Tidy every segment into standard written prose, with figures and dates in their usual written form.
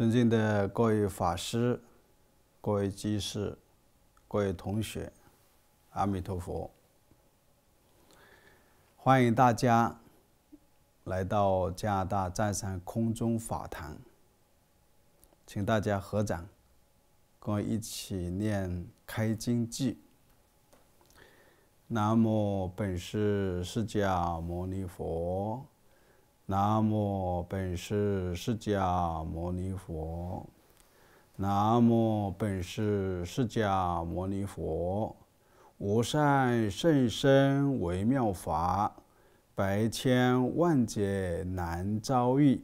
尊敬的各位法师、各位居士、各位同学，阿弥陀佛！欢迎大家来到加拿大湛山空中法堂，请大家合掌，跟我一起念开经偈。南无本师释迦牟尼佛。南无本师释迦牟尼佛。南无本师释迦牟尼佛。无上甚深微妙法，百千万劫难遭遇。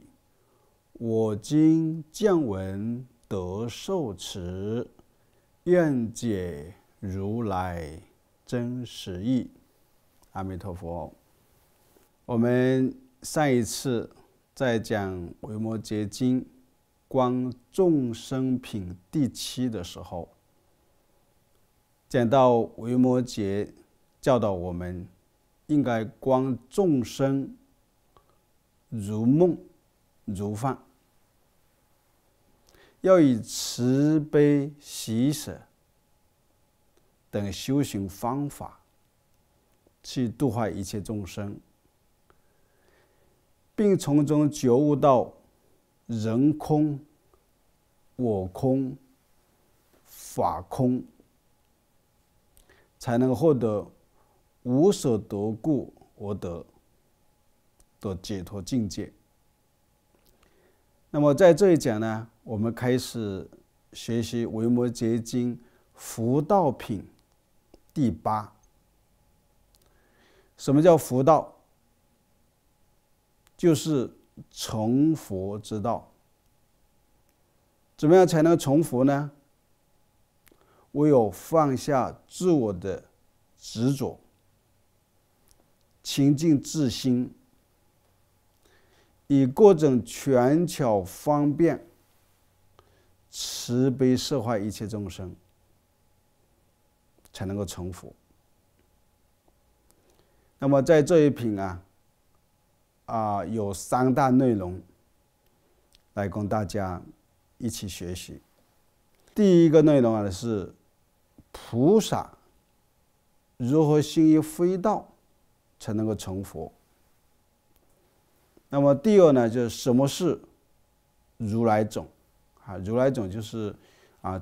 我今见闻得受持，愿解如来真实义。阿弥陀佛。我们上一次在讲《维摩诘经》观众生品第7的时候，讲到维摩诘教导我们应该观众生如梦如幻，要以慈悲喜舍等修行方法去度化一切众生，并从中觉悟到人空、我空、法空，才能获得无所得故我得的解脱境界。那么在这一讲呢，我们开始学习《维摩诘经》佛道品第8。什么叫佛道？就是成佛之道。怎么样才能成佛呢？唯有放下自我的执着，清净自心，以各种权巧方便慈悲摄化一切众生，才能够成佛。那么在这一品有3大内容来供大家一起学习。第一个内容是菩萨如何行于非道才能够成佛。那么第二呢，就是什么是如来种如来种就是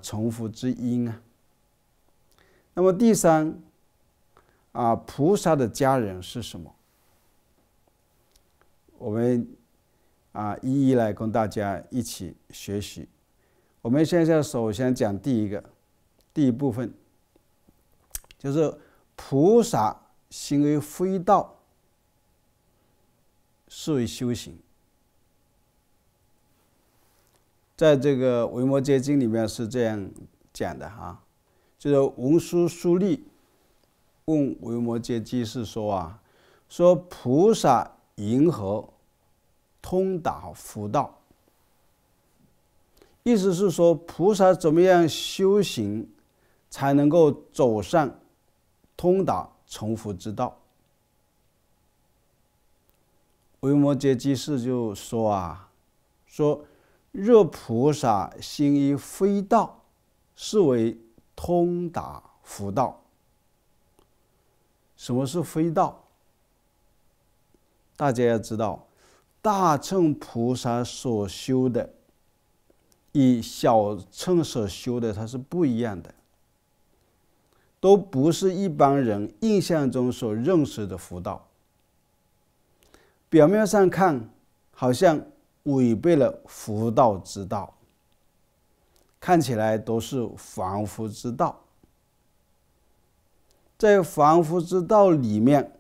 成佛之因那么第3菩萨的家人是什么？我们一一来跟大家一起学习。我们现在首先讲第一部分，就是菩萨行为非道是为修行。在这个《维摩诘经》里面是这样讲的就是文殊师利问维摩诘居士说菩萨云何通达佛道？意思是说，菩萨怎么样修行才能够走上通达成佛之道？维摩诘居士就说若菩萨行于非道，是为通达佛道。什么是非道？大家要知道，大乘菩萨所修的与小乘所修的它是不一样的，都不是一般人印象中所认识的佛道。表面上看好像违背了佛道之道，看起来都是凡夫之道。在凡夫之道里面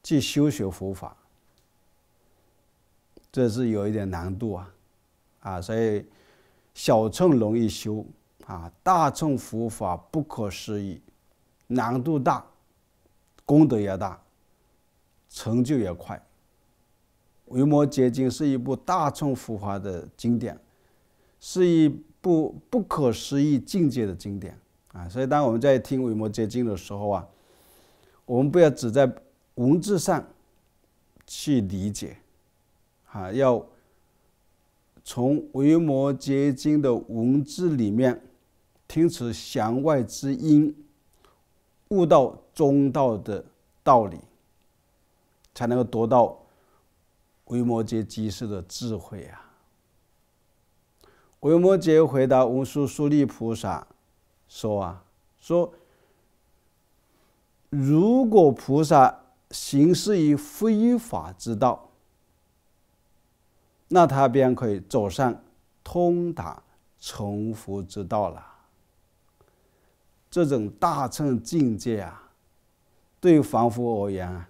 去修学佛法，这是有一点难度所以小乘容易修大乘佛法不可思议，难度大，功德也大，成就也快。维摩诘经是一部大乘佛法的经典，是一部不可思议境界的经典所以当我们在听维摩诘经的时候我们不要只在文字上去理解要从《维摩诘经》的文字里面听取弦外之音，悟到中道的道理，才能够得到维摩诘居士的智慧啊。维摩诘回答文殊师利菩萨说如果菩萨行事于非法之道，那他便可以走上通达成佛之道了。这种大乘境界啊，对凡夫而言啊，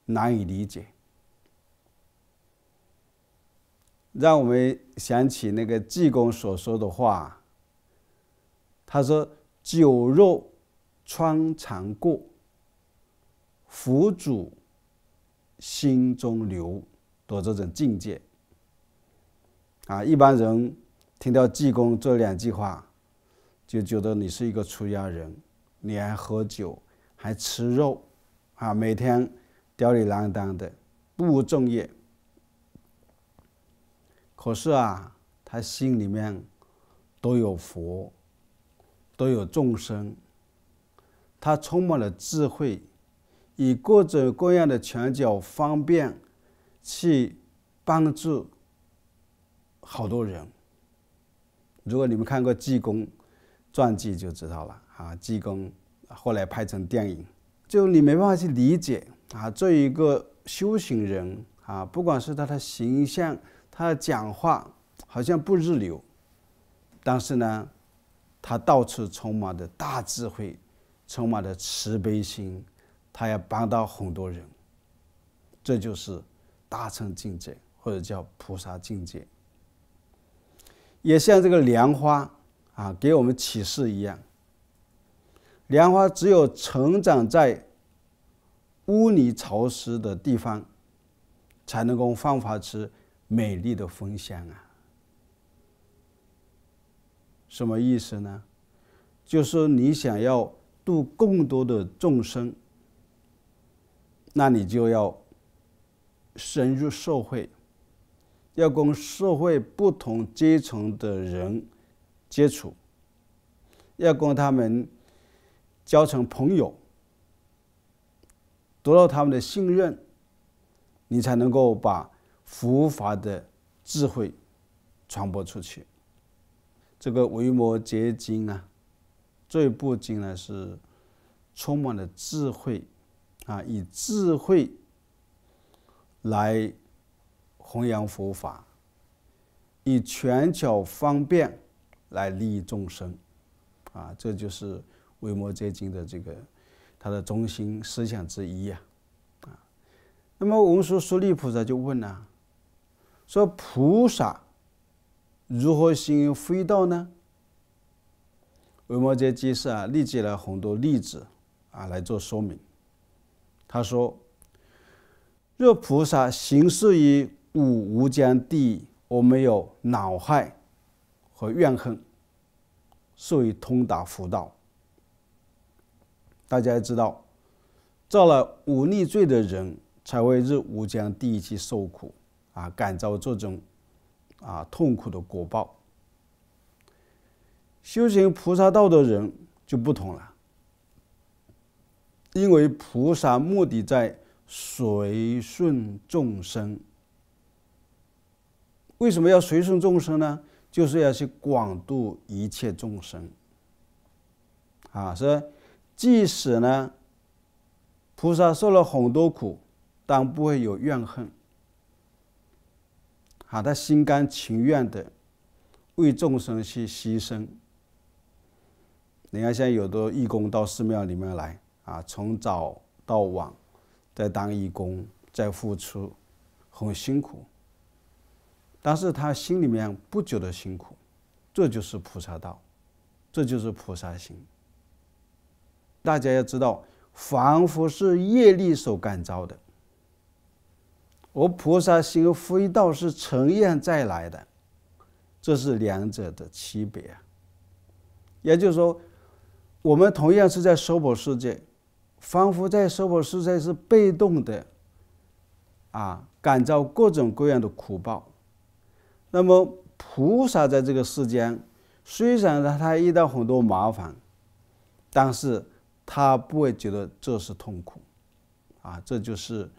难以理解。让我们想起那个济公所说的话，他说：“酒肉穿肠过，佛祖心中留”的这种境界啊。一般人听到济公这2句话，就觉得你是一个出家人，你还喝酒，还吃肉啊，每天吊儿郎当的，不务正业。可是啊，他心里面都有佛，都有众生，他充满了智慧，以各种各样的拳脚方便去帮助好多人。如果你们看过济公传记就知道了啊，济公后来拍成电影，就你没办法去理解啊，这一个修行人啊，不管是他的形象，他的讲话好像不入流，但是呢，他到处充满着大智慧，充满着慈悲心，他要帮到很多人，这就是大乘境界，或者叫菩萨境界。也像这个莲花啊，给我们启示一样，莲花只有成长在污泥潮湿的地方，才能够放发出美丽的芬香啊。什么意思呢？就是你想要度更多的众生，那你就要深入社会，要跟社会不同阶层的人接触，要跟他们交成朋友，得到他们的信任，你才能够把佛法的智慧传播出去。这个《维摩诘经》啊，这一部经呢是充满了智慧啊，以智慧来弘扬佛法，以权巧方便来利益众生啊，这就是《维摩诘经》的这个它的中心思想之一啊。那么文殊师利菩萨就问啊，说菩萨如何行于非道呢？维摩诘居士啊，列举了很多例子啊来做说明。他说：若菩萨行事于无间地，而没有恼害和怨恨，是为通达佛道。大家也知道，造了忤逆罪的人才会入无间地去受苦啊，感遭这种痛苦的果报。修行菩萨道的人就不同了，因为菩萨目的在随顺众生。为什么要随顺众生呢？就是要去广度一切众生啊。所以即使呢菩萨受了很多苦，但不会有怨恨啊，他心甘情愿的为众生去牺牲。你看，像有的义工到寺庙里面来啊，从早到晚在当义工，在付出，很辛苦，但是他心里面不觉得辛苦，这就是菩萨道，这就是菩萨行。大家要知道，凡夫是业力所感召的，而菩萨行非道是成愿再来的，这是两者的区别啊。也就是说，我们同样是在娑婆世界，凡夫在娑婆世界是被动的感召各种各样的苦报，那么菩萨在这个世间，虽然他遇到很多麻烦，但是他不会觉得这是痛苦这就是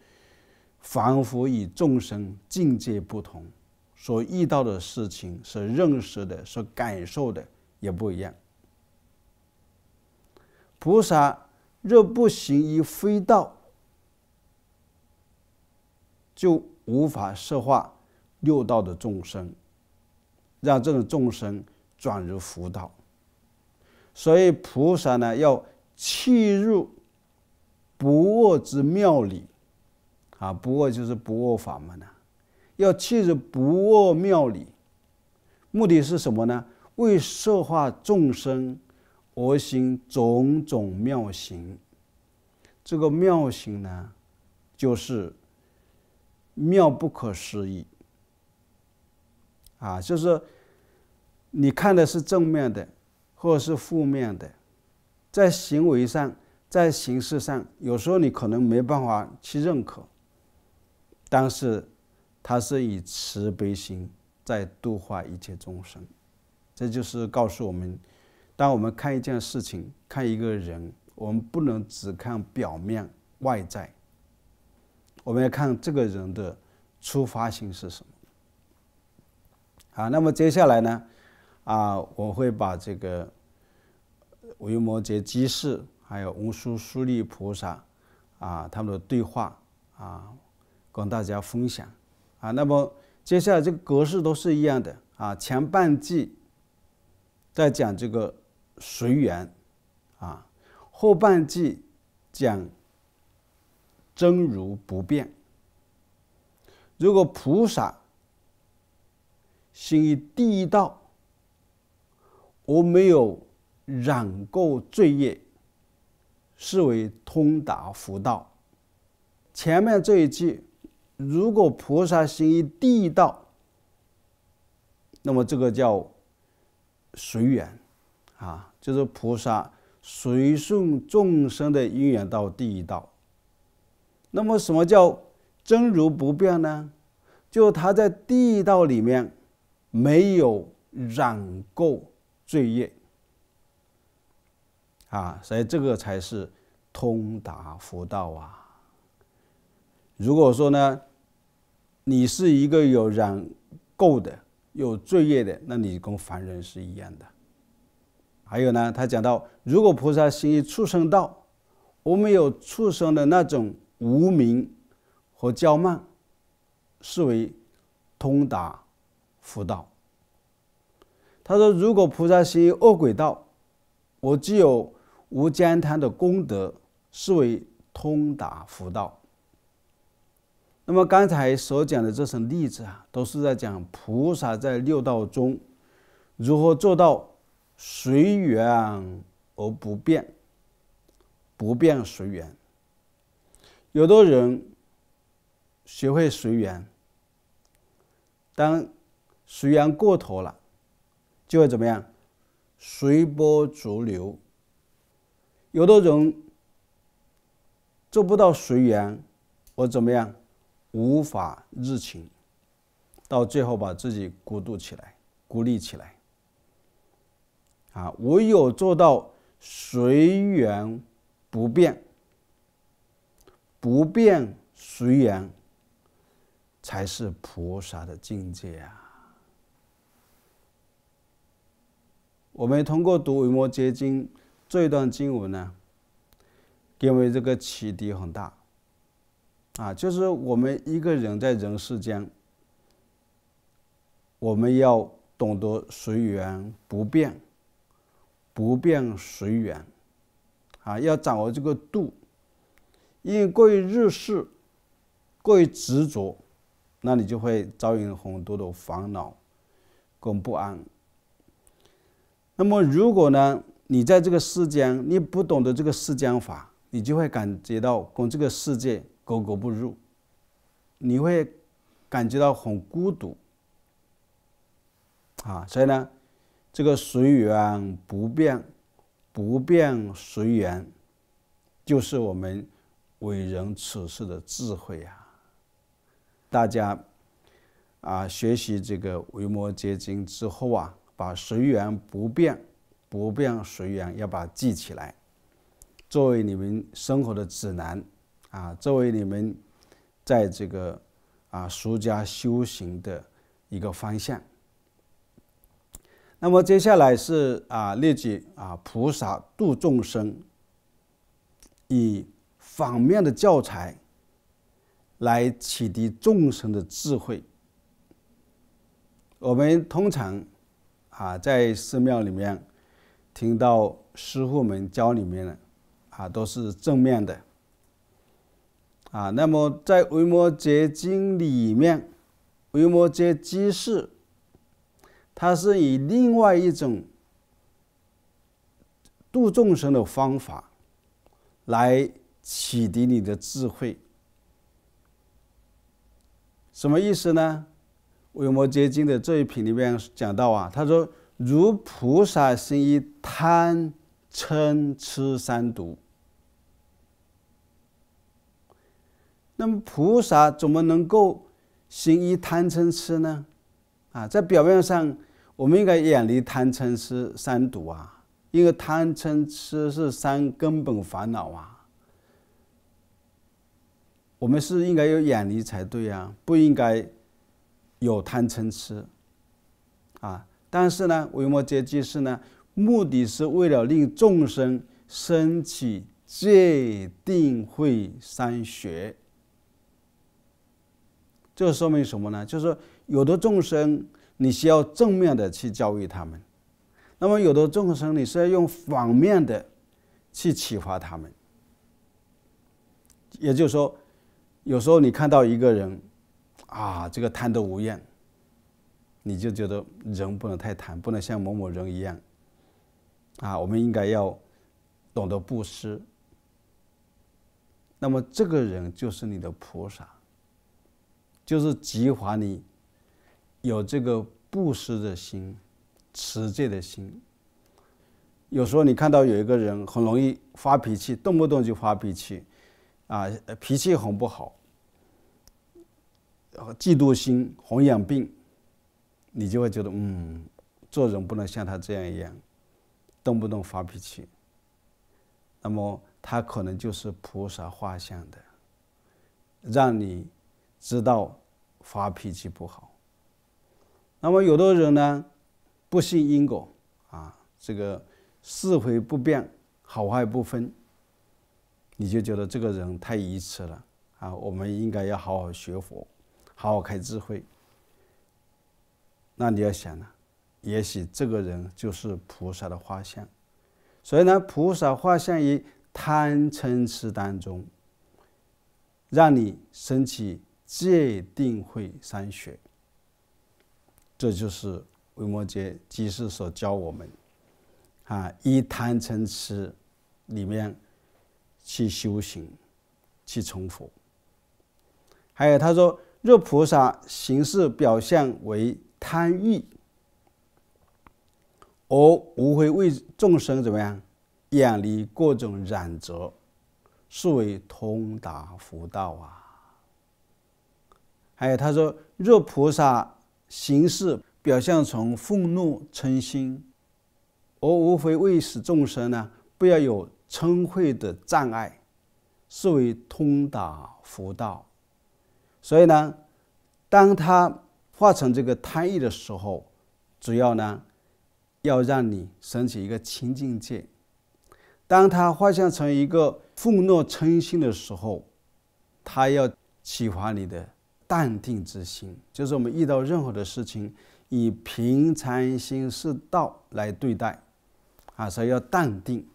凡夫与众生境界不同，所遇到的事情、所认识的、所感受的也不一样。菩萨若不行于非道，就无法摄化六道的众生，让这种众生转入佛道。所以菩萨呢，要契入不二之妙理不二就是不二法门要契入不二妙理，目的是什么呢？为摄化众生而行种种妙行。这个妙行呢，就是妙不可思议就是你看的是正面的或者是负面的，在行为上在形式上有时候你可能没办法去认可，但是它是以慈悲心在度化一切众生。这就是告诉我们，当我们看一件事情看一个人，我们不能只看表面外在，我们要看这个人的出发性是什么那么接下来呢我会把这个维摩诘居士还有文殊师利菩萨他们的对话跟大家分享那么接下来这个格式都是一样的前半句在讲这个随缘后半句讲真如不变。如果菩萨行于第一道，而没有染垢罪业，是为通达佛道。前面这一句，如果菩萨行于第一道，那么这个叫随缘就是菩萨随顺众生的因缘到第一道。那么什么叫真如不变呢？就他在第一道里面没有染垢罪业所以这个才是通达佛道如果说呢，你是一个有染垢的有罪业的，那你跟凡人是一样的。还有呢，他讲到如果菩萨行于畜生道，我们有畜生的那种无明和骄慢，是为通达佛道。他说如果菩萨行于恶鬼道，我具有无间贪的功德，是为通达佛道。那么刚才所讲的这些例子都是在讲菩萨在六道中如何做到随缘而不变，不变随缘。有的人学会随缘，当随缘过头了，就会怎么样？随波逐流。有的人做不到随缘，或怎么样？无法日勤，到最后把自己孤独起来，孤立起来唯有做到随缘不变，不变随缘，才是菩萨的境界我们通过读维摩诘经这一段经文呢，给我们这个启迪很大就是我们一个人在人世间，我们要懂得随缘不变，不变随缘要掌握这个度。因为过于日事，过于执着，那你就会遭遇很多的烦恼跟不安。那么如果呢，你在这个世间你不懂得这个世间法，你就会感觉到跟这个世界格格不入，你会感觉到很孤独所以呢，这个随缘不变，不变随缘，就是我们为人处事的智慧大家学习这个维摩诘经之后啊，把随缘不变，不变随缘要把它记起来，作为你们生活的指南作为你们在这个俗家修行的一个方向。那么接下来是列举菩萨度众生以反面的教材来启迪众生的智慧。我们通常在寺庙里面听到师父们教里面都是正面的那么在维摩诘经里面，维摩诘居士他是以另外一种度众生的方法来启迪你的智慧。什么意思呢？维摩诘经的这一品里面讲到他说如菩萨行于贪嗔痴三毒。那么菩萨怎么能够行于贪嗔痴呢？在表面上我们应该远离贪嗔痴三毒因为贪嗔痴是三根本烦恼我们是应该有远离才对不应该有贪嗔痴但是呢，维摩诘居士呢，目的是为了令众生升起戒定慧三学。这说明什么呢？就是有的众生你需要正面的去教育他们，那么有的众生你是要用反面的去启发他们。也就是说，有时候你看到一个人这个贪得无厌，你就觉得人不能太贪，不能像某某人一样我们应该要懂得布施。那么这个人就是你的菩萨，就是激发你有这个布施的心、持戒的心。有时候你看到有一个人很容易发脾气，动不动就发脾气脾气很不好，嫉妒心、红眼病，你就会觉得做人不能像他这样一样，动不动发脾气。那么他可能就是菩萨画像的，让你知道发脾气不好。那么有的人呢，不信因果这个是非不变，好坏不分，你就觉得这个人太愚痴了我们应该要好好学佛，好好开智慧。那你要想也许这个人就是菩萨的画像。所以呢，菩萨画像于贪嗔痴当中，让你升起戒定慧三学。这就是维摩诘居士所教我们以贪嗔痴里面去修行，去成佛。还有他说，若菩萨行事表象为贪欲，而无非为众生怎么样远离各种染着，是为通达佛道还有他说，若菩萨行事表象成愤怒嗔心，而无非为使众生不要有嗔恚的障碍，是为通达佛道。所以呢，当他化成这个贪欲的时候，主要要让你升起一个清净戒。当他化现成一个愤怒嗔心的时候，他要启发你的淡定之心，就是我们遇到任何的事情以平常心是道来对待所以要淡定。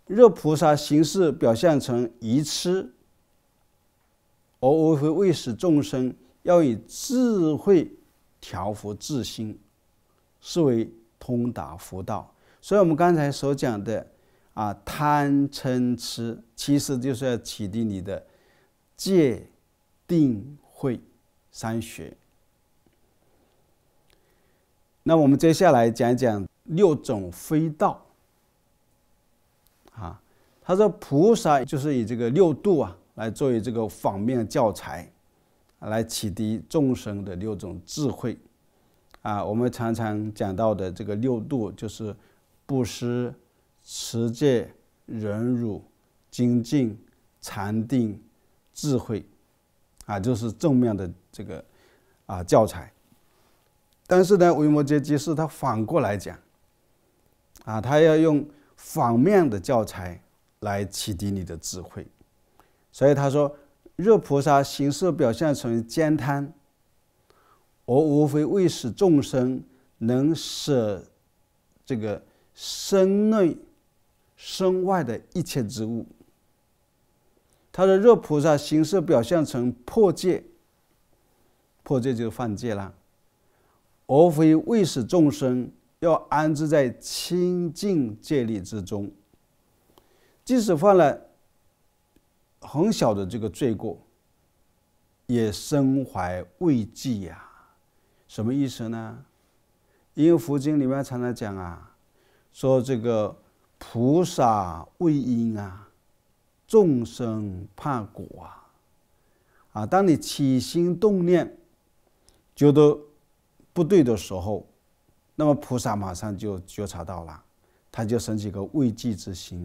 若菩萨行事表现成愚痴，而无非为使众生要以智慧调伏自心，是为通达佛道。所以我们刚才所讲的贪嗔痴，其实就是要启迪你的戒定慧三学。那我们接下来讲讲六种非道他说菩萨就是以这个六度来作为这个反面教材来启迪众生的6种智慧。我们常常讲到的这个6度，就是布施、持戒、忍辱、精进、禅定、智慧，就是正面的这个教材。但是呢，维摩诘居士他反过来讲，他要用反面的教材来启迪你的智慧。所以他说，若菩萨行事表现成慳贪，而无非为使众生能舍这个身内身外的一切之物。他说，若菩萨行事表现成破戒，破戒就是犯戒啦，而非为使众生要安置在清净戒律之中，即使犯了很小的这个罪过，也身怀畏惧呀。什么意思呢？因为佛经里面常常讲说这个菩萨畏因众生怕果当你起心动念觉得不对的时候，那么菩萨马上就觉察到了，他就升起个畏惧之心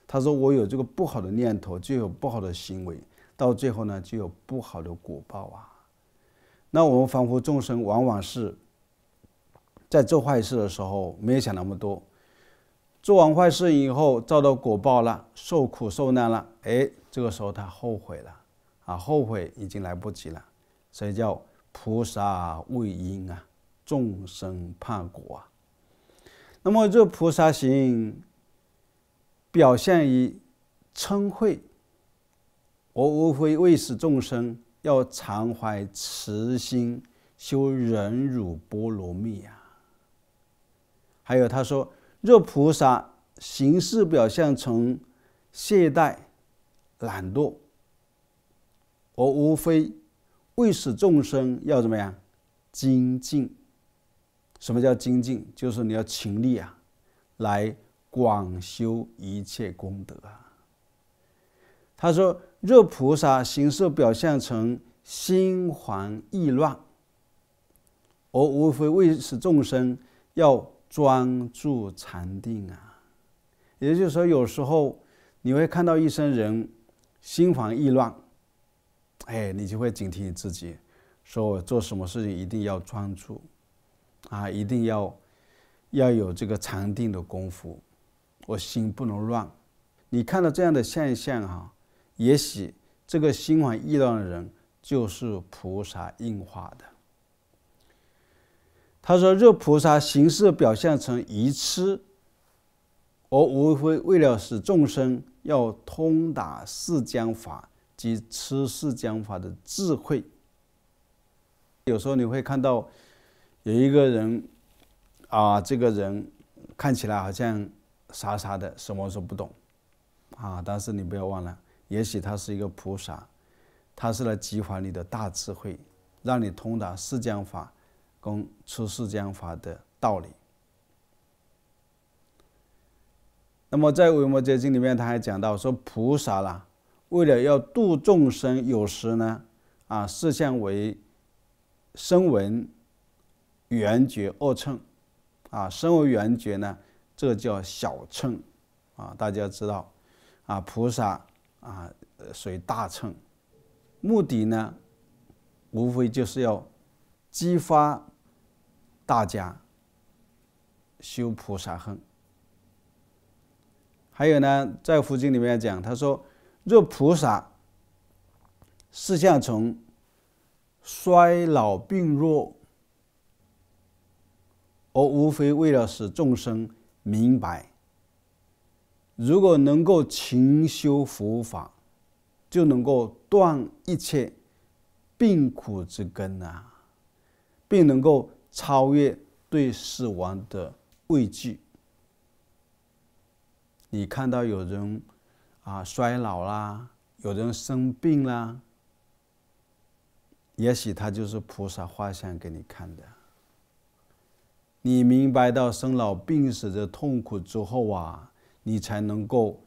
他说，我有这个不好的念头，就有不好的行为，到最后呢，就有不好的果报那我们凡夫众生往往是在做坏事的时候没有想那么多，做完坏事以后遭到果报了，受苦受难了，这个时候他后悔了后悔已经来不及了。所以叫菩萨畏因众生怕果那么这菩萨行表现于嗔恚，而无非为使众生要常怀慈心，修忍辱波罗蜜还有他说，若菩萨行事表现成懈怠懒惰，而无非为使众生要怎么样精进。什么叫精进？就是你要勤力来广修一切功德他说，若菩萨行事表现成心烦意乱，而无非为使众生要专注禅定也就是说，有时候你会看到一些人心烦意乱，你就会警惕自己，说我做什么事情一定要专注一定要有这个禅定的功夫，我心不能乱。你看到这样的现象也许这个心烦意乱的人就是菩萨应化的。他说，若菩萨行事表现成愚痴，而无非为了使众生要通达释迦法及持释迦法的智慧。有时候你会看到有一个人这个人看起来好像傻傻的，什么都不懂但是你不要忘了，也许他是一个菩萨，他是来激发你的大智慧，让你通达释迦法跟出释迦法的道理。那么在维摩诘经里面他还讲到说，菩萨为了要度众生，有时呢视相为声闻缘觉2乘声闻缘觉呢，这叫小乘大家知道菩萨属于大乘，目的呢无非就是要激发大家修菩萨行。还有呢，在佛经里面讲，他说，若菩萨视相成衰老病弱，而无非为了使众生明白，如果能够勤修佛法，就能够断一切病苦之根并能够超越对死亡的畏惧。你看到有人衰老啦，有人生病啦，也许他就是菩萨画像给你看的。你明白到生老病死的痛苦之后你才能够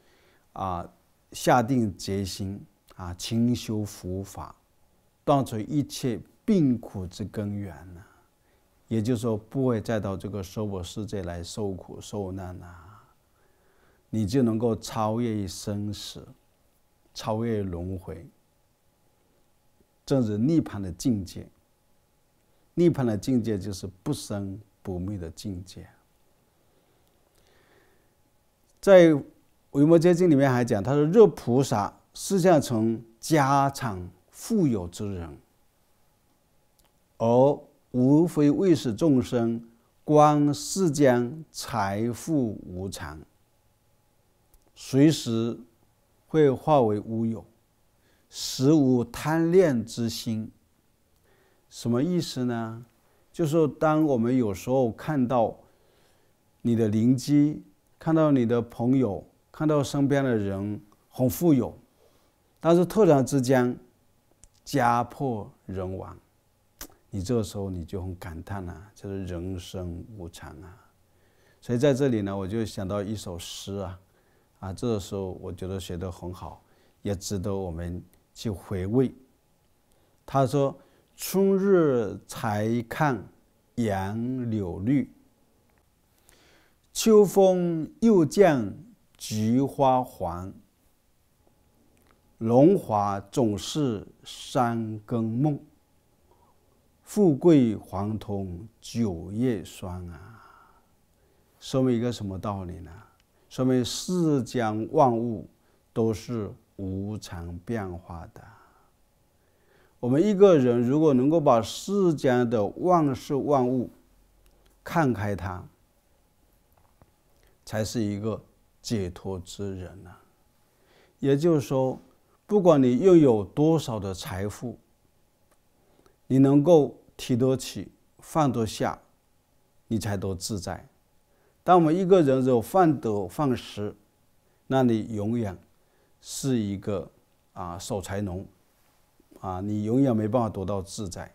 下定决心勤修佛法断除一切病苦之根源了。也就是说，不会再到这个娑婆世界来受苦受难了，你就能够超越生死，超越轮回，正是涅槃的境界。涅槃的境界就是不生不灭的境界。在《维摩诘经》里面还讲，他说：“若菩萨实相从家产富有之人，而无非为使众生观世间财富无常，随时会化为乌有，实无贪恋之心。”什么意思呢？就是说，当我们有时候看到你的邻居，看到你的朋友，看到身边的人很富有，但是突然之间家破人亡，你这个时候你就很感叹了，就是人生无常啊。所以在这里呢，我就想到一首诗这个时候我觉得写得很好，也值得我们去回味。他说：“春日才看杨柳绿，秋风又见菊花黄。荣华总是三更梦，富贵黄铜九夜霜啊。”说明一个什么道理呢？说明世间万物都是无常变化的。我们一个人如果能够把世间的万事万物看开它，才是一个解脱之人啊。也就是说，不管你拥有多少的财富，你能够提得起放得下，你才都自在。当我们一个人有放得放失，那你永远是一个守财奴你永远没办法得到自在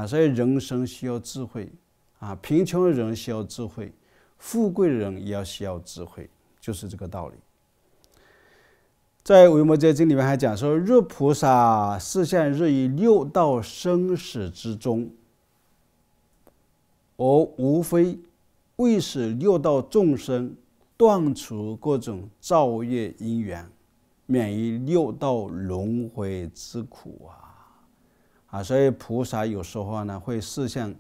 所以人生需要智慧贫穷的人需要智慧，富贵的人也要需要智慧，就是这个道理。在《维摩诘经》里面还讲说：“若菩萨示现日于六道生死之中，而无非为使六道众生断除各种造业因缘，免于六道轮回之苦所以菩萨有时候呢会示现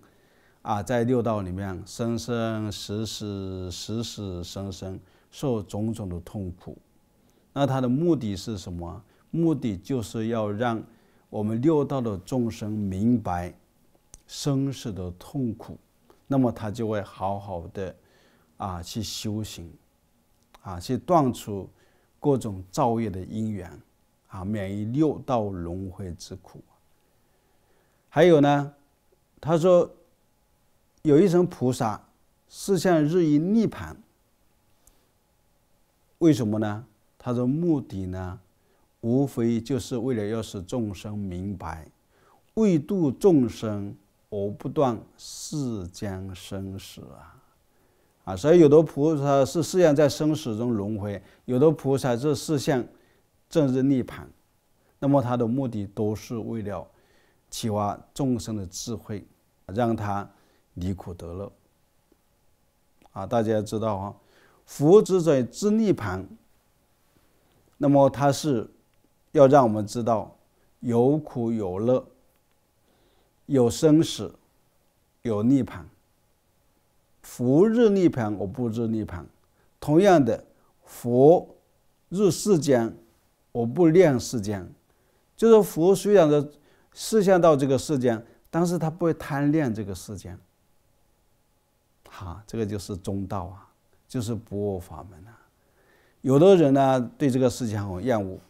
在六道里面生生死死死死生生受种种的痛苦。那他的目的是什么？目的就是要让我们六道的众生明白生死的痛苦，那么他就会好好的去修行去断除各种造业的因缘免于六道轮回之苦。还有呢，他说有一层菩萨示现日益涅槃，为什么呢？他的目的呢，无非就是为了要使众生明白，为度众生而不断世间生死所以有的菩萨是示现在生死中轮回，有的菩萨是示现正日涅槃，那么他的目的都是为了启发众生的智慧，让他离苦得乐大家知道佛之者知涅槃，那么他是要让我们知道有苦有乐，有生死，有涅槃。佛入涅槃，我不入涅槃。同样的，佛入世间，我不恋世间。就是佛虽然的示现到这个世间，但是他不会贪恋这个世间这个就是中道就是不二法门有的人呢对这个世界很厌恶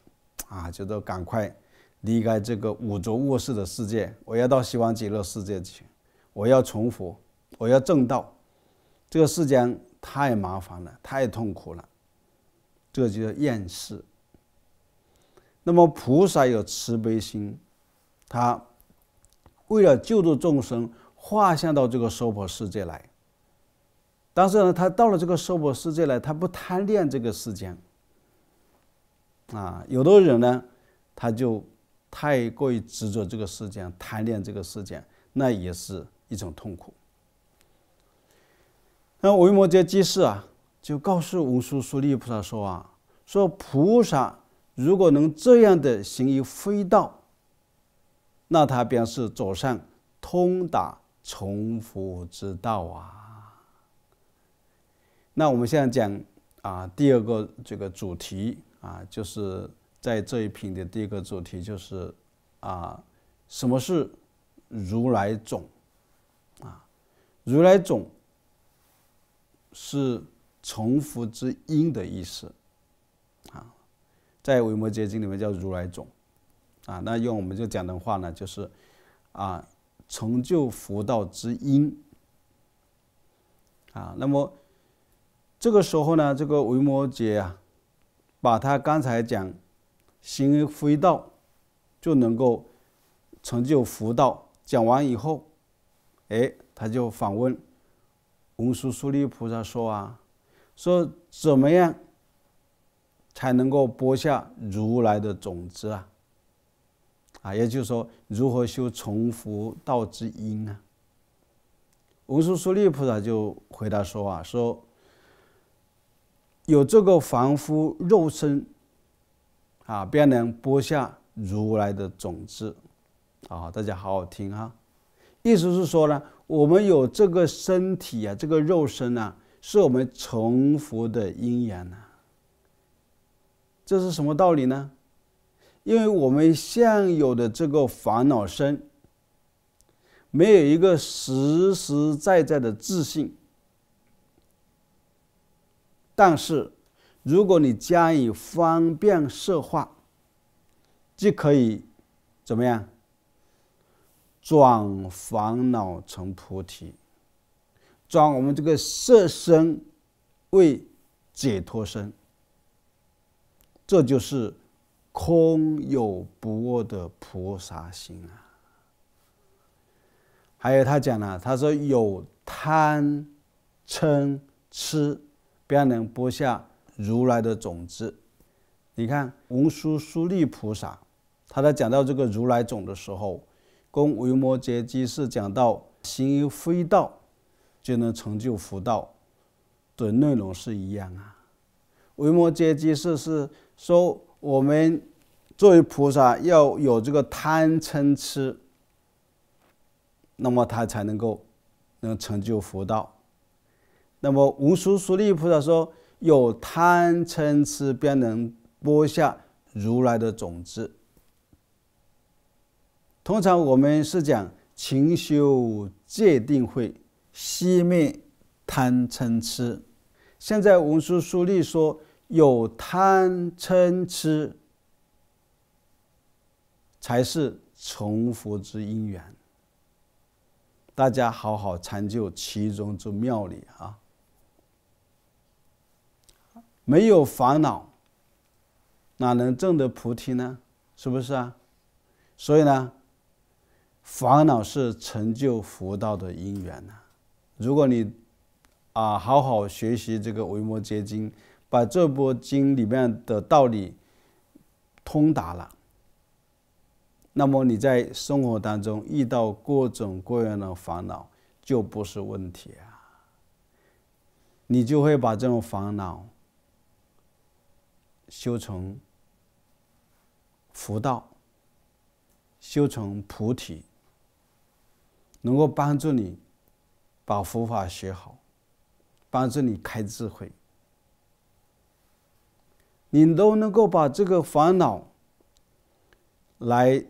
觉得赶快离开这个五浊恶世的世界，我要到西方极乐世界去，我要成佛，我要正道。这个世间太麻烦了，太痛苦了，这个就叫厌世。那么菩萨有慈悲心，他为了救度众生，化现到这个娑婆世界来。但是呢，他到了这个娑婆世界来，他不贪恋这个世间有的人呢，他就太过于执着这个世间，贪恋这个世间，那也是一种痛苦。那维摩诘居士就告诉文殊师利菩萨说菩萨如果能这样的行于非道，那他便是走上通达成佛之道那我们现在讲第二个这个主题就是在这一品的第一个主题就是什么是如来种如来种是成佛之因的意思在维摩诘经里面叫如来种那用我们就讲的话呢，就是成就佛道之因那么这个时候呢，这个维摩诘把他刚才讲行于非道就能够成就佛道讲完以后，他就反问文殊师利菩萨说怎么样才能够播下如来的种子也就是说如何修成佛道之因文殊师利菩萨就回答说有这个凡夫肉身便能播下如来的种子大家好好听意思是说呢，我们有这个身体这个肉身是我们成佛的因缘这是什么道理呢？因为我们现有的这个烦恼身没有一个实实在在的自信，但是如果你加以方便摄化，就可以怎么样转烦恼成菩提，转我们这个色身为解脱身，这就是空有不恶的菩萨心还有他讲了，他说有贪嗔痴便能播下如来的种子。你看文殊师利菩萨他在讲到这个如来种的时候，跟维摩诘居士讲到行于非道就能成就佛道的内容是一样维摩诘居士是说我们作为菩萨要有这个贪嗔痴，那么他才能成就佛道。那么文殊师利菩萨说有贪嗔痴便能播下如来的种子。通常我们是讲勤修戒定慧，熄灭贪嗔痴。现在文殊师利说有贪嗔痴才是成佛之因缘，大家好好参究其中之妙理没有烦恼哪能证得菩提呢？是不是所以呢，烦恼是成就佛道的因缘如果你好好学习这个维摩诘经，把这部经里面的道理通达了，那么你在生活当中遇到各种各样的烦恼就不是问题你就会把这种烦恼修成佛道，修成菩提，能够帮助你把佛法学好，帮助你开智慧。你都能够把这个烦恼来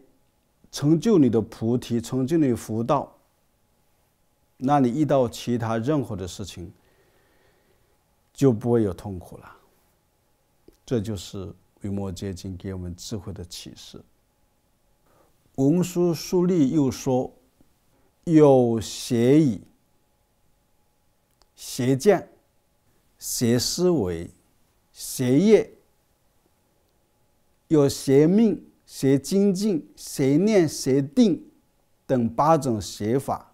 成就你的菩提，成就你的佛道，那你遇到其他任何的事情就不会有痛苦了。这就是维摩诘经给我们智慧的启示。文殊师利又说有邪语、邪见、邪思维、邪业，有邪命、邪精进、邪念、邪定等8种邪法，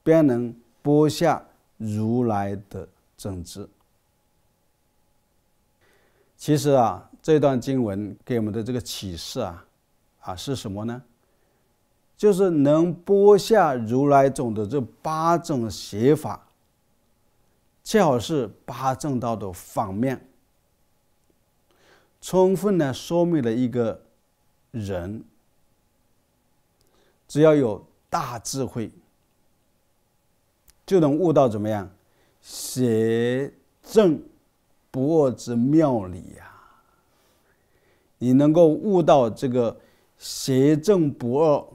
便能播下如来的种子。其实这段经文给我们的这个启示是什么呢？就是能播下如来种的这八种邪法，恰好是八正道的反面，充分的说明了一个人只要有大智慧，就能悟到怎么样邪正不二之妙理呀。你能够悟到这个邪正不二，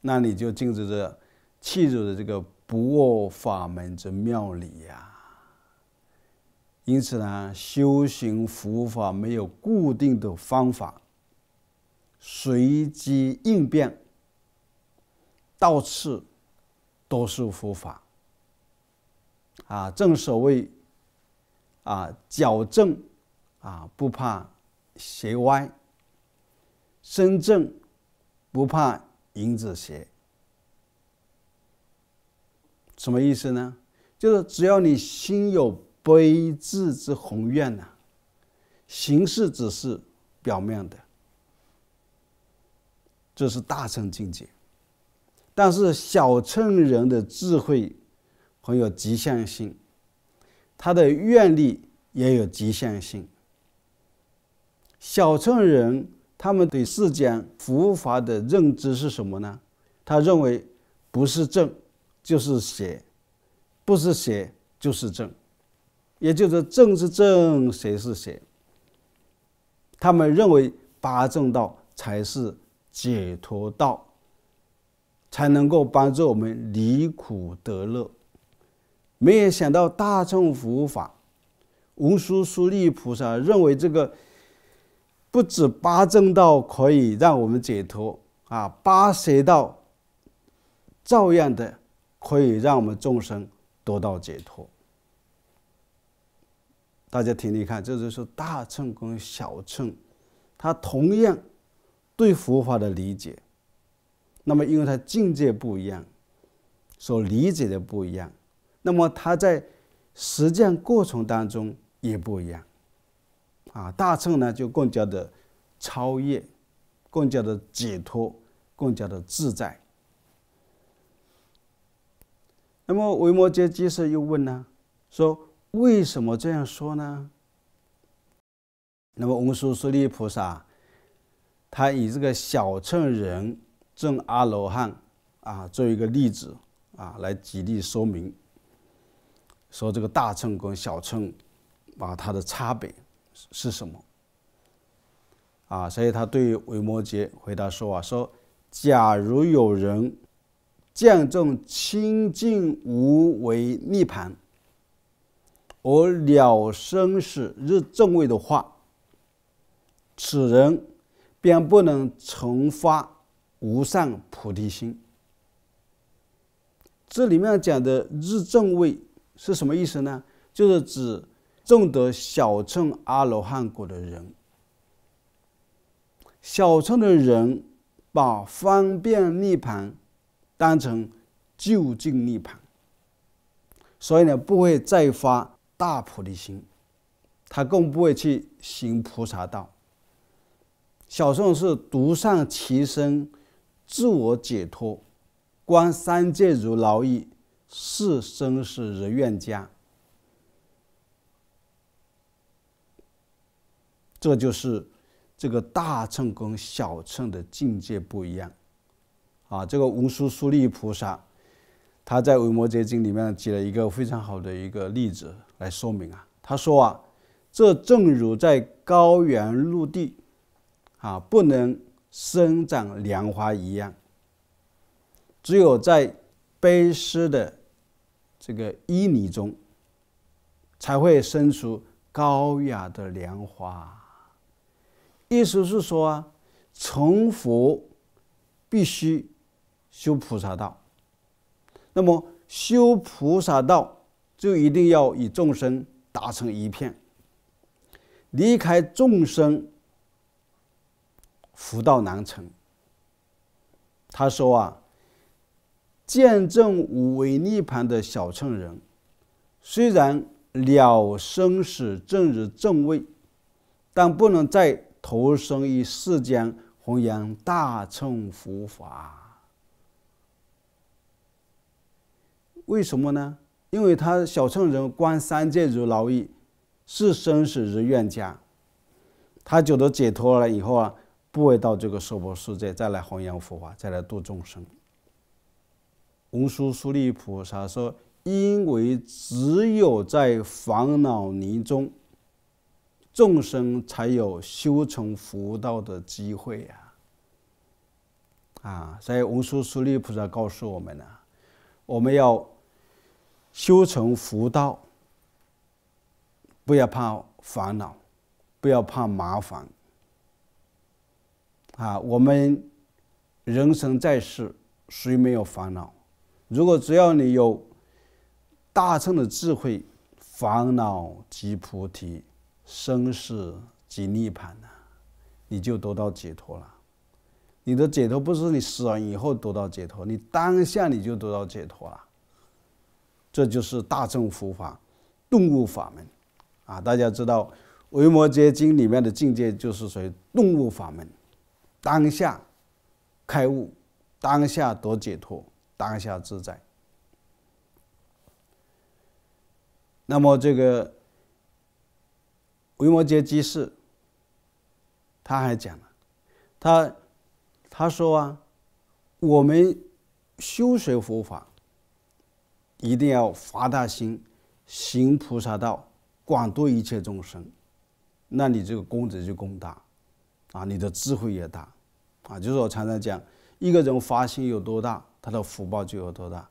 那你就进入这契入的这个不二法门之妙理呀。因此呢，修行佛法没有固定的方法，随机应变，到处都是佛法。正所谓矫正不怕邪歪，身正不怕影子斜。什么意思呢？就是只要你心有悲智之宏愿形式只是表面的，这是大乘境界。但是小乘人的智慧很有极限性，他的愿力也有极限性。小乘人他们对世间佛法的认知是什么呢？他认为不是正就是邪，不是邪就是正，也就是正是正，邪是邪。他们认为八正道才是解脱道，才能够帮助我们离苦得乐。没有想到大乘佛法，文殊师利菩萨认为这个不止八正道可以让我们解脱八邪道照样的可以让我们众生得到解脱。大家听听看，这就是大乘跟小乘他同样对佛法的理解，那么因为他境界不一样，所理解的不一样，那么他在实践过程当中也不一样大乘呢就更加的超越，更加的解脱，更加的自在。那么维摩诘居士又问呢，说为什么这样说呢？那么文殊师利菩萨他以这个小乘人证阿罗汉做一个例子来举例说明，说这个大乘跟小乘它的差别是什么所以他对维摩诘回答说说假如有人降证清净无为涅槃而了生死日正位的话，此人便不能成发无上菩提心。这里面讲的日正位是什么意思呢？就是指证得小乘阿罗汉果的人。小乘的人把方便涅槃当成究竟涅槃，所以呢不会再发大菩提心，他更不会去行菩萨道。小乘是独善其身，自我解脱，观三界如劳役，视生死如愿家。这就是这个大乘跟小乘的境界不一样这个文殊师利菩萨他在维摩诘经里面举了一个非常好的一个例子来说明他说这正如在高原陆地不能生长莲花一样，只有在卑湿的这个淤泥中才会生出高雅的莲花。意思是说成佛必须修菩萨道，那么修菩萨道就一定要与众生打成一片，离开众生福道难成。他说见证无为涅槃的小乘人，虽然了生死正日正位，但不能再投生于世间弘扬大乘佛法。为什么呢？因为他小乘人观三界如劳役，是生死如冤家。他觉得解脱了以后啊，不会到这个娑婆世界再来弘扬佛法，再来度众生。文殊师利菩萨说，因为只有在烦恼泥中，众生才有修成佛道的机会所以文殊师利菩萨告诉我们我们要修成佛道，不要怕烦恼，不要怕麻烦我们人生在世，谁没有烦恼？如果只要你有大乘的智慧，烦恼即菩提，生死即涅槃你就得到解脱了。你的解脱不是你死了以后得到解脱，你当下你就得到解脱了。这就是大乘佛法顿悟法门大家知道《维摩诘经》里面的境界就是属于顿悟法门，当下开悟，当下得解脱，当下自在。那么这个维摩诘居士他还讲了，他说我们修学佛法一定要发大心，行菩萨道，广度一切众生，那你这个功德就更大你的智慧也大就是我常常讲，一个人发心有多大，他的福报就有多大，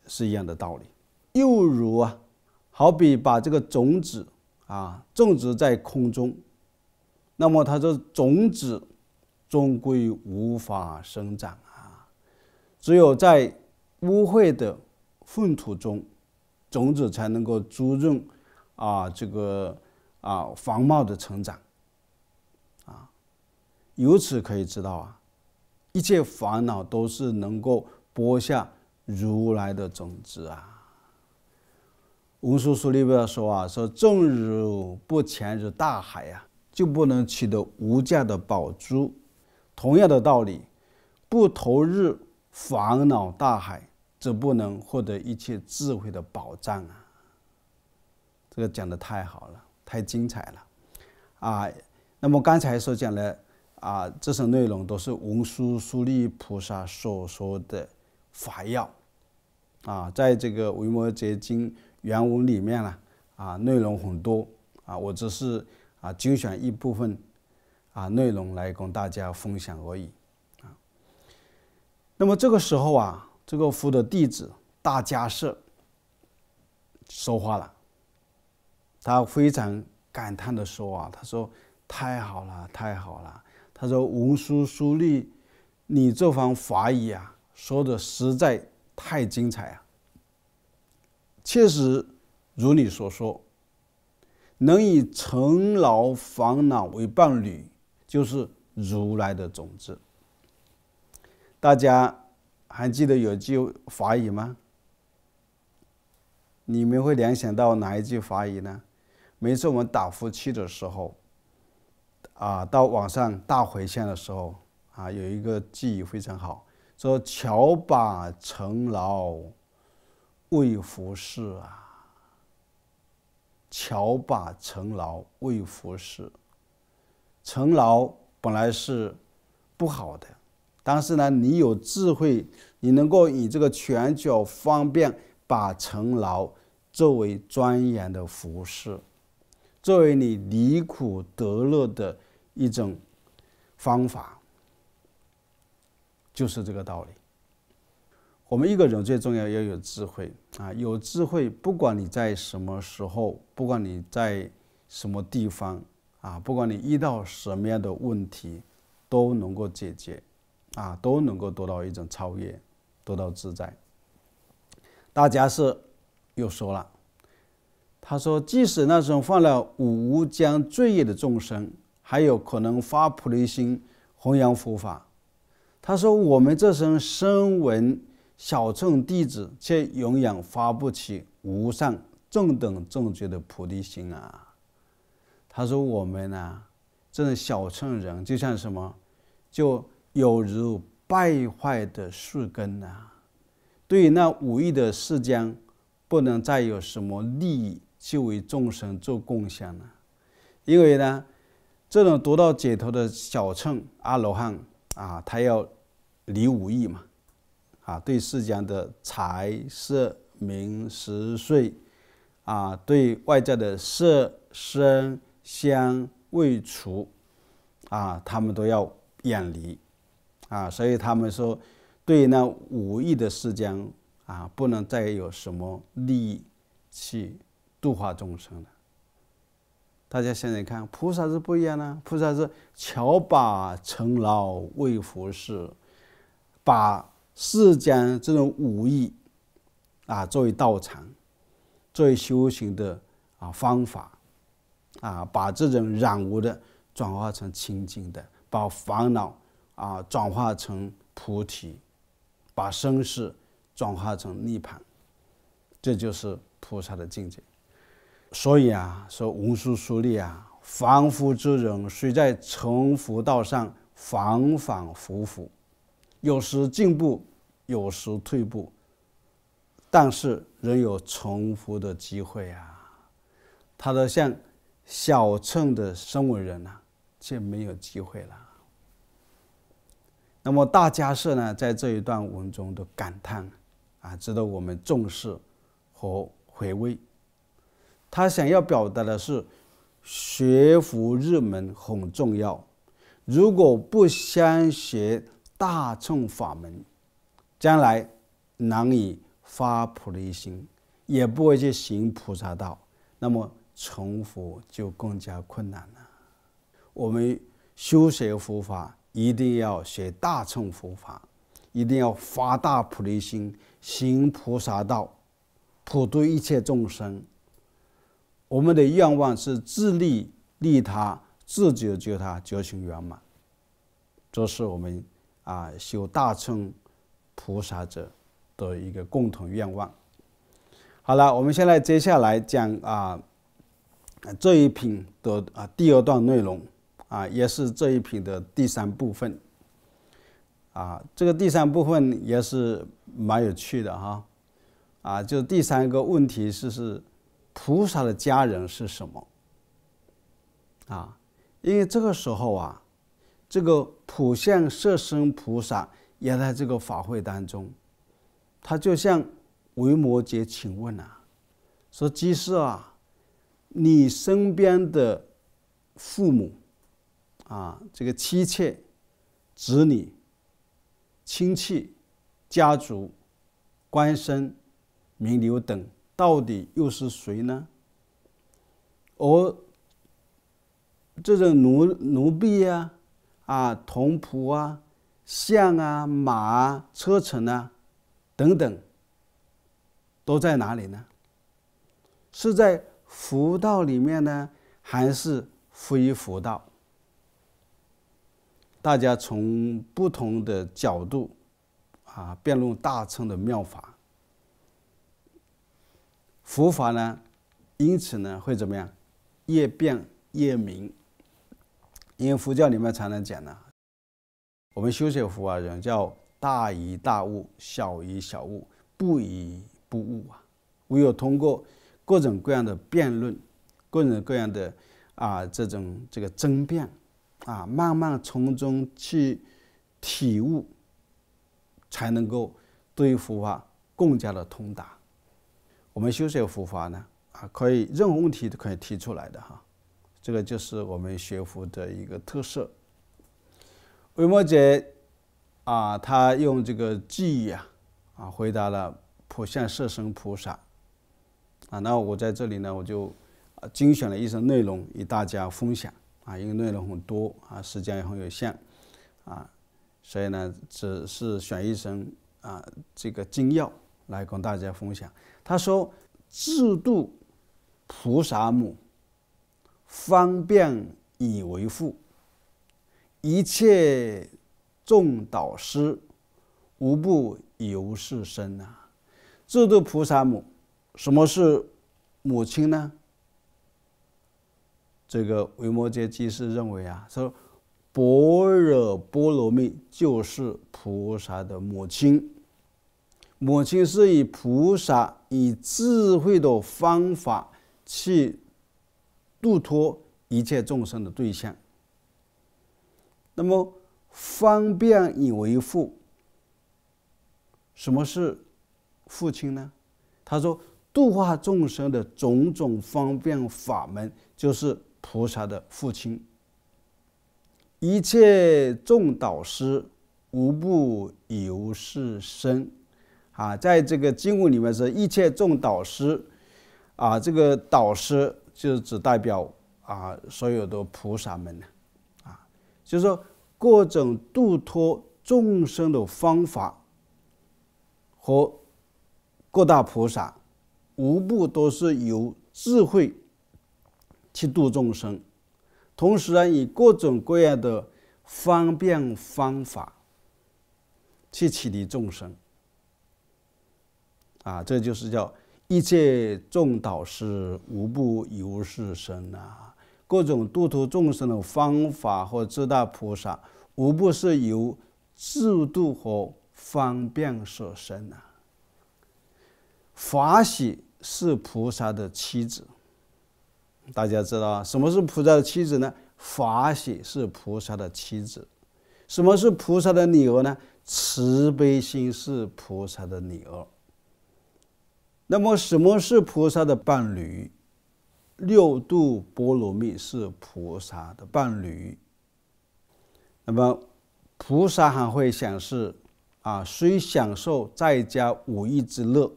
是一样的道理。又如好比把这个种子种植在空中，那么它这种子终归无法生长只有在污秽的粪土中，种子才能够滋润这个繁茂的成长由此可以知道一切烦恼都是能够播下如来的种子文殊师利菩萨说正如不潜入大海就不能取得无价的宝珠。同样的道理，不投入烦恼大海，则不能获得一切智慧的宝藏这个讲得太好了，太精彩了那么刚才所讲的这些内容都是文殊师利菩萨所说的法要在这个维摩诘经原文里面内容很多我只是精选一部分内容来跟大家分享而已那么这个时候这个佛的弟子大迦叶说话了，他非常感叹的说他说太好了，太好了。他说文殊师利，你这番法语说的实在太精彩确实如你所说，能以尘劳烦恼为伴侣，就是如来的种子。大家还记得有句法语吗？你们会联想到哪一句法语呢？每次我们打佛七的时候到晚上大回向的时候有一个句语非常好，说巧把尘劳为佛事巧把尘劳为佛事。尘劳本来是不好的，但是呢，你有智慧，你能够以这个拳脚方便把尘劳作为庄严的佛事，作为你离苦得乐的一种方法，就是这个道理。我们一个人最重要要有智慧有智慧，不管你在什么时候，不管你在什么地方不管你遇到什么样的问题，都能够解决都能够得到一种超越，得到自在。大迦叶又说了，他说即使那种犯了无疆罪业的众生，还有可能发菩提心弘扬佛法。他说我们这声闻小乘弟子却永远发不起无上正等正觉的菩提心他说我们这种小乘人就像什么就有如败坏的树根啊。对于那无益的世间，不能再有什么利益去为众生做贡献了。因为呢，这种得到解脱的小乘阿罗汉啊，他要离五欲嘛，啊，对世间的财色名食睡啊，对外在的色声香味触啊，他们都要远离啊，所以他们说，对那五欲的世间啊，不能再有什么利益去度化众生了。大家想想看，菩萨是不一样的，菩萨是巧把尘劳为佛事，把世间这种五欲啊作为道场，作为修行的方法啊，把这种染污的转化成清净的，把烦恼转化成菩提，把生死转化成涅槃，这就是菩萨的境界。所以说文殊师利凡夫之人虽在成佛道上反反复复，有时进步，有时退步，但是仍有成佛的机会他的像小乘的声闻人却没有机会了。那么大迦叶呢，在这一段文中的感叹值得我们重视和回味。他想要表达的是，学佛入门很重要，如果不先学大乘法门，将来难以发菩提心，也不会去行菩萨道，那么成佛就更加困难了。我们修学佛法一定要学大乘佛法，一定要发大菩提心，行菩萨道，普度一切众生。我们的愿望是自利利他，自救救他，究竟圆满。这是我们修大乘菩萨者的一个共同愿望。好了，我们现在接下来讲这一品的第二段内容也是这一品的第三部分这个第三部分也是蛮有趣的就第三个问题是菩萨的家人是什么因为这个时候这个普现摄身菩萨也在这个法会当中，他就向维摩诘请问说居士你身边的父母这个妻妾、子女、亲戚、家族、官绅、名流等，到底又是谁呢？而这种奴婢童仆象马车乘等等，都在哪里呢？是在佛道里面呢，还是非佛道？大家从不同的角度辩论大乘的妙法。佛法呢，因此呢会怎么样？越辩越明。因为佛教里面常常讲我们修学佛法人叫大疑大悟，小疑小悟，不疑不悟唯有通过各种各样的辩论，各种各样的这个争辩慢慢从中去体悟，才能够对佛法更加的通达。我们修学佛法呢可以任何问题都可以提出来的这个就是我们学佛的一个特色。维摩诘他用这个偈语回答了普现摄身菩萨那我在这里呢，我就精选了一些内容与大家分享因为内容很多时间也很有限所以呢只是选一些这个精要来跟大家分享。他说：自度菩萨母，方便以为父，一切众导师，无不由是生自度菩萨母，什么是母亲呢？这个维摩诘居士认为说般若波罗蜜就是菩萨的母亲。母亲是以菩萨以智慧的方法去度脱一切众生的对象。那么方便以为父，什么是父亲呢？他说度化众生的种种方便法门就是菩萨的父亲。一切众导师无不由是生。在这个经文里面是一切众导师，这个导师就只代表所有的菩萨们，就是说各种度脱众生的方法和各大菩萨无不都是由智慧去度众生，同时以各种各样的方便方法去启迪众生。这就是叫一切众导师无不由是生。各种度脱众生的方法和诸大菩萨无不是由智度和方便所生。法喜是菩萨的妻子，大家知道什么是菩萨的妻子呢？法喜是菩萨的妻子。什么是菩萨的女儿呢？慈悲心是菩萨的女儿。那么什么是菩萨的伴侣？六度波罗蜜是菩萨的伴侣。那么菩萨还会享受虽享受在家五欲之乐，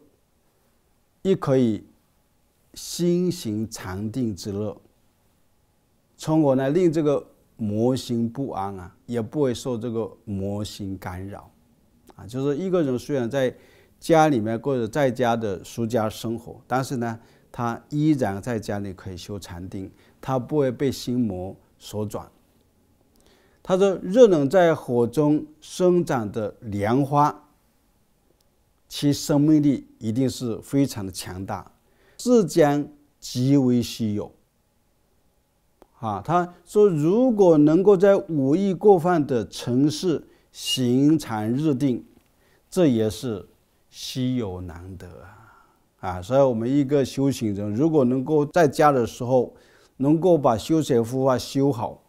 亦可以心行禅定之乐，从而令这个魔心不安也不会受这个魔心干扰。就是一个人虽然在家里面过着在家的俗家生活，但是呢，他依然在家里可以修禅定，他不会被心魔所转。他说若能在火中生长的莲花，其生命力一定是非常的强大，自将极为稀有。他说如果能够在五欲过犯的城市行禅入定，这也是稀有难得所以我们一个修行人如果能够在家的时候能够把修学护法修好，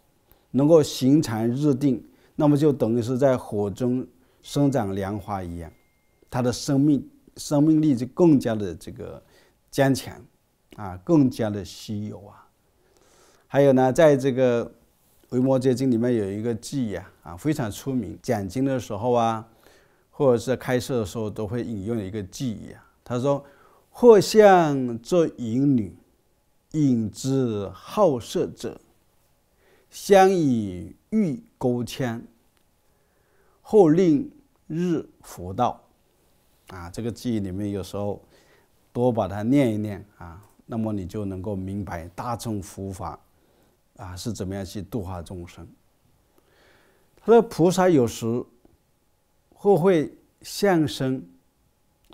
能够行禅入定，那么就等于是在火中生长莲花一样，他的生命力就更加的这个坚强更加的稀有还有呢，在这个维摩诘经里面有一个偈非常出名，讲经的时候或者是开示的时候都会引用一个偈他说或向这淫女，引之好色者，相以欲钩牵，后令日佛道。这个偈里面有时候多把它念一念那么你就能够明白大乘佛法是怎么样去度化众生。他说菩萨有时或会相身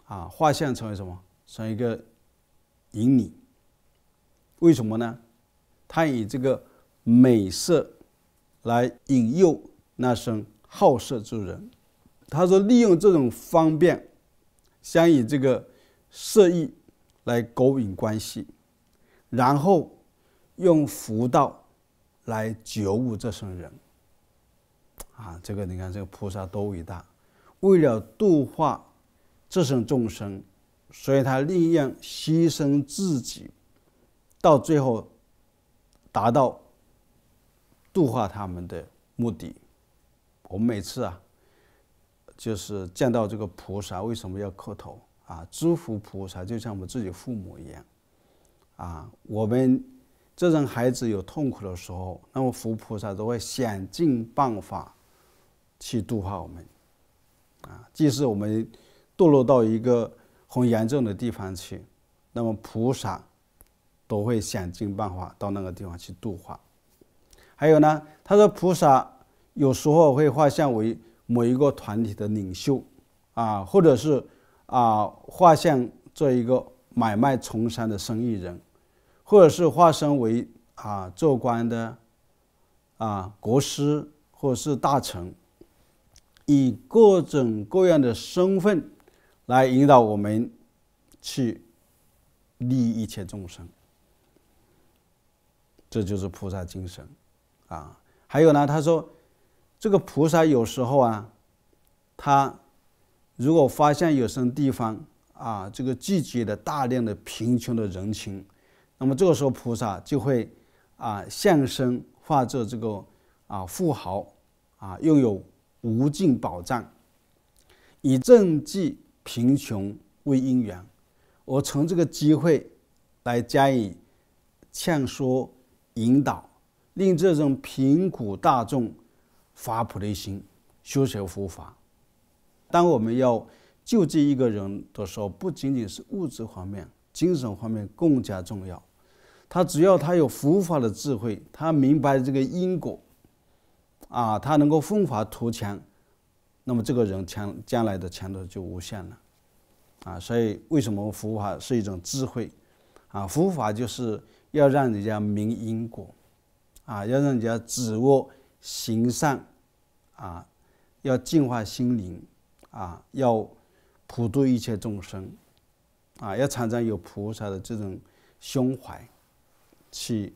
画像成为什么？成为一个淫女。为什么呢？他以这个美色来引诱那生好色之人。他说利用这种方便，相以这个色欲来勾引关系，然后用佛道来觉悟这生人这个你看这个菩萨多伟大，为了度化这生众生，所以他宁愿牺牲自己，到最后达到度化他们的目的。我们每次就是见到这个菩萨，为什么要磕头诸佛菩萨就像我们自己父母一样我们这种孩子有痛苦的时候，那么佛菩萨都会想尽办法去度化我们即使我们堕落到一个很严重的地方去，那么菩萨都会想尽办法到那个地方去度化。还有呢，他说菩萨有时候会画像为某一个团体的领袖或者是画像做一个买卖从商的生意人，或者是化身为做官的国师或是大臣，以各种各样的身份来引导我们去利益一切众生，这就是菩萨精神啊。还有呢，他说这个菩萨有时候啊，他如果发现有什么地方啊，这个聚集了大量的贫穷的人群，那么这个时候菩萨就会现身化作这个富豪拥有无尽宝藏，以赈济贫穷为因缘，我从这个机会来加以劝说引导，令这种贫苦大众发菩提心，修学佛法。当我们要救济一个人的时候，不仅仅是物质方面，精神方面更加重要。只要他有佛法的智慧，他明白这个因果他能够奋发图强，那么这个人将来的前途就无限了所以为什么佛法是一种智慧佛法就是要让人家明因果要让人家止恶行善要净化心灵要普度一切众生要常常有菩萨的这种胸怀去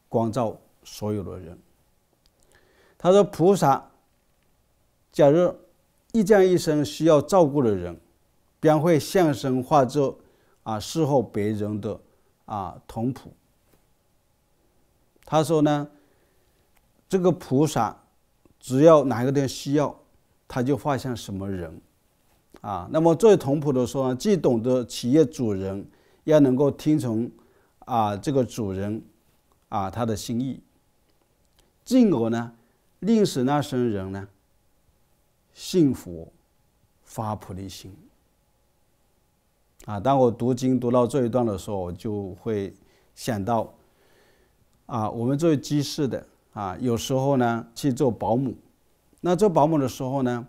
光照所有的人。他说菩萨假如一将一生需要照顾的人，便会现身化作侍候别人的童仆。他说呢，这个菩萨只要哪个人需要，他就化现什么人那么作为童仆的时候呢，既懂得企业主人要能够听从这个主人他的心意，进而呢令使那生人呢信佛发菩提心当我读经读到这一段的时候，我就会想到我们作为居士的有时候呢去做保姆，那做保姆的时候呢，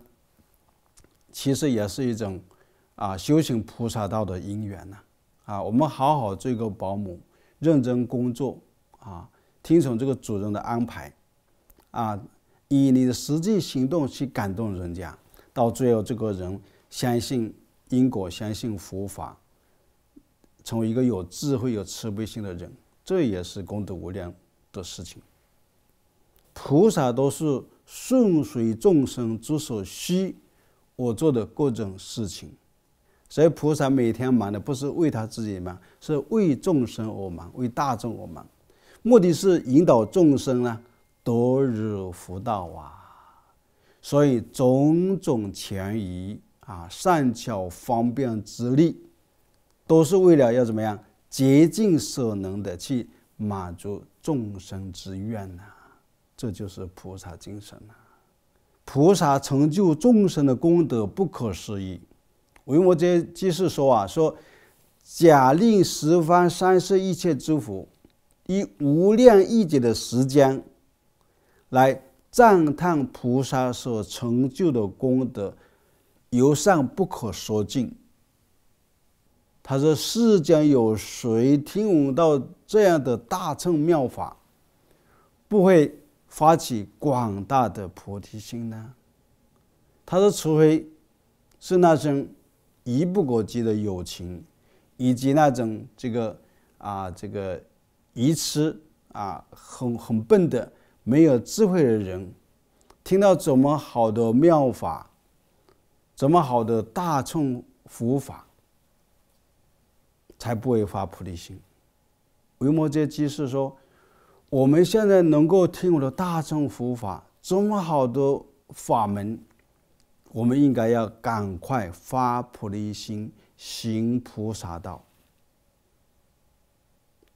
其实也是一种修行菩萨道的因缘我们好好做一个保姆，认真工作听从这个主人的安排以你的实际行动去感动人家，到最后这个人相信因果，相信佛法，成为一个有智慧有慈悲心的人，这也是功德无量的事情。菩萨都是顺随众生之所需我做的各种事情，所以菩萨每天忙的不是为他自己忙，是为众生而忙，为大众而忙，目的是引导众生呢得入佛道所以种种权宜善巧方便之力，都是为了要怎么样竭尽所能的去满足众生之愿这就是菩萨精神菩萨成就众生的功德不可思议。维摩诘居士说假令十方三世一切诸佛以无量亿劫的时间来赞叹菩萨所成就的功德，由善不可说尽。他说世间有谁听闻到这样的大乘妙法，不会发起广大的菩提心呢？他说除非是那种一不可及的友情，以及那种这个愚痴很笨的没有智慧的人，听到怎么好的妙法，怎么好的大乘佛法，才不会发菩提心。维摩诘居士说，我们现在能够听我的大乘佛法，这么好的法门，我们应该要赶快发菩提心，行菩萨道，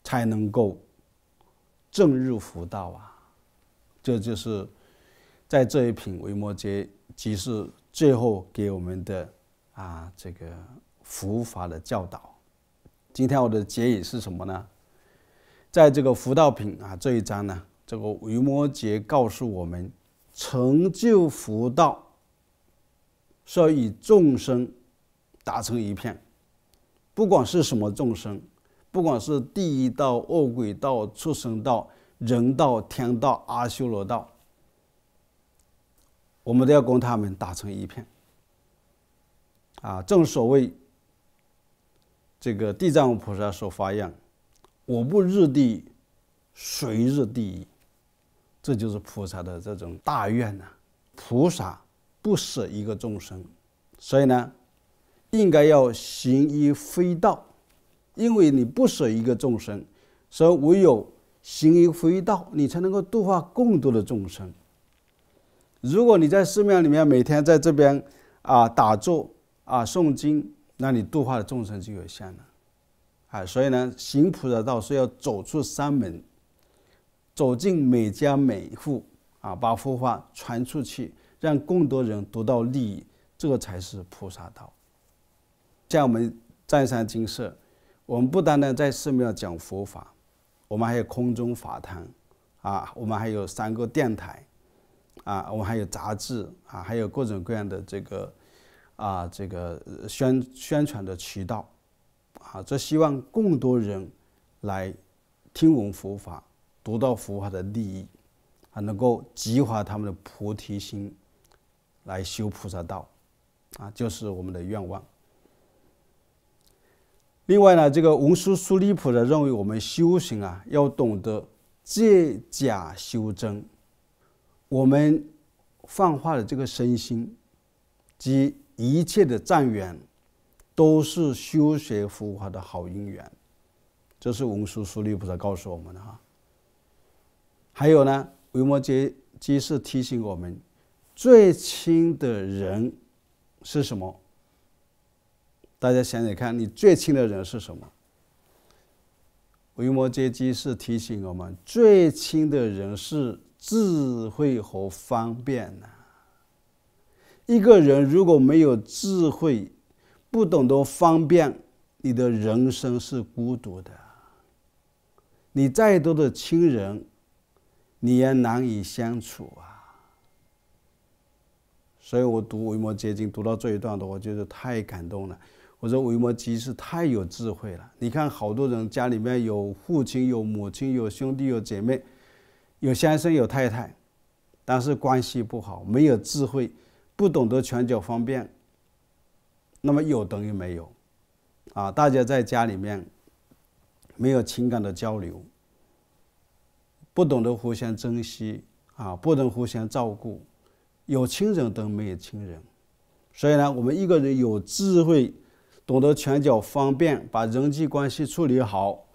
才能够正入佛道这就是在这一品维摩诘居士最后给我们的这个佛法的教导。今天我的结语是什么呢？在这个佛道品这一章呢，这个维摩诘告诉我们，成就佛道是要与众生打成一片，不管是什么众生，不管是地狱道、恶鬼道、畜生道、人道、天道、阿修罗道，我们都要跟他们打成一片。正所谓这个地藏王菩萨所发愿，我不入地，谁入地狱？这就是菩萨的这种大愿呐。菩萨不舍一个众生，所以呢，应该要行于非道。因为你不舍一个众生，所以唯有行于非道，你才能够度化更多的众生。如果你在寺庙里面每天在这边打坐诵经，那你度化的众生就有限了。所以呢，行菩萨道是要走出山门，走进每家每户把佛法传出去，让更多人得到利益，这个才是菩萨道。像我们湛山精舍，我们不单单在寺庙讲佛法，我们还有空中法堂我们还有3个电台我们还有杂志还有各种各样的这个宣传的渠道这希望更多人来听闻佛法，得到佛法的利益能够激发他们的菩提心，来修菩萨道就是我们的愿望。另外呢，这个文殊师利菩萨认为我们修行要懂得借假修真，我们放化的这个身心及一切的障缘，都是修学佛法的好因缘，这是文殊师利菩萨告诉我们的还有呢，维摩诘居士提醒我们，最亲的人是什么？大家想想看，你最亲的人是什么？维摩诘居士提醒我们，最亲的人是智慧和方便一个人如果没有智慧，不懂得方便，你的人生是孤独的。你再多的亲人，你也难以相处所以我读维摩诘经读到这一段的，我觉得太感动了。我说维摩诘是太有智慧了。你看好多人家里面有父亲有母亲有兄弟有姐妹，有先生有太太，但是关系不好，没有智慧，不懂得拳脚方便，那么有等于没有大家在家里面没有情感的交流，不懂得互相珍惜不能互相照顾，有亲人等于没有亲人。所以呢，我们一个人有智慧，懂得拳脚方便，把人际关系处理好，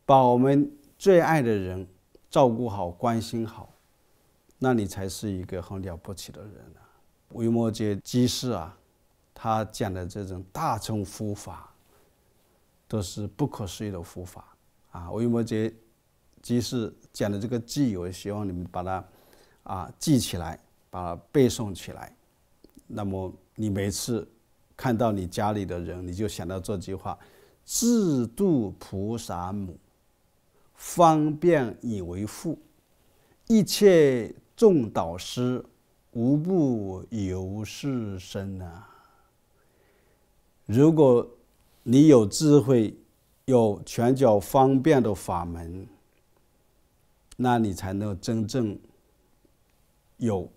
把我们最爱的人照顾好关心好，那你才是一个很了不起的人维摩诘居士他讲的这种大乘佛法都是不可思议的佛法维摩诘居士讲的这个记，我希望你们把它记起来，把它背诵起来。那么你每次看到你家里的人，你就想到这句话：自度菩萨母，方便以为父，一切众导师，无不由是生如果你有智慧，有拳脚方便的法门，那你才能真正有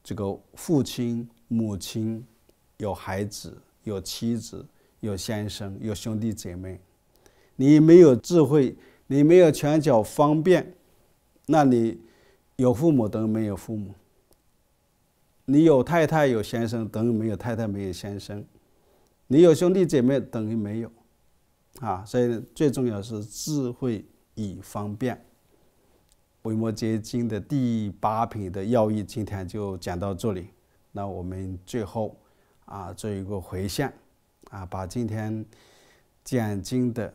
这个父亲母亲，有孩子有妻子有先生有兄弟姐妹。你没有智慧，你没有拳脚方便，那你有父母等于没有父母，你有太太有先生等于没有太太没有先生，你有兄弟姐妹等于没有所以最重要是智慧与方便。维摩诘经的第8品的要义今天就讲到这里。那我们最后做一个回向把今天讲经的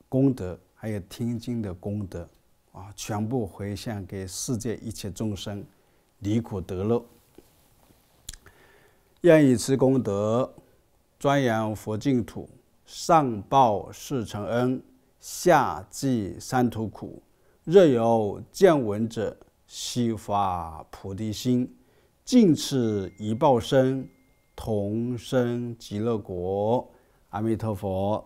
功德还有听经的功德全部回向给世界一切众生，离苦得乐。愿以此功德庄严佛净土，上报四重恩，下济三途苦。若有见闻者，悉发菩提心，尽此一报身，同生极乐国。阿弥陀佛。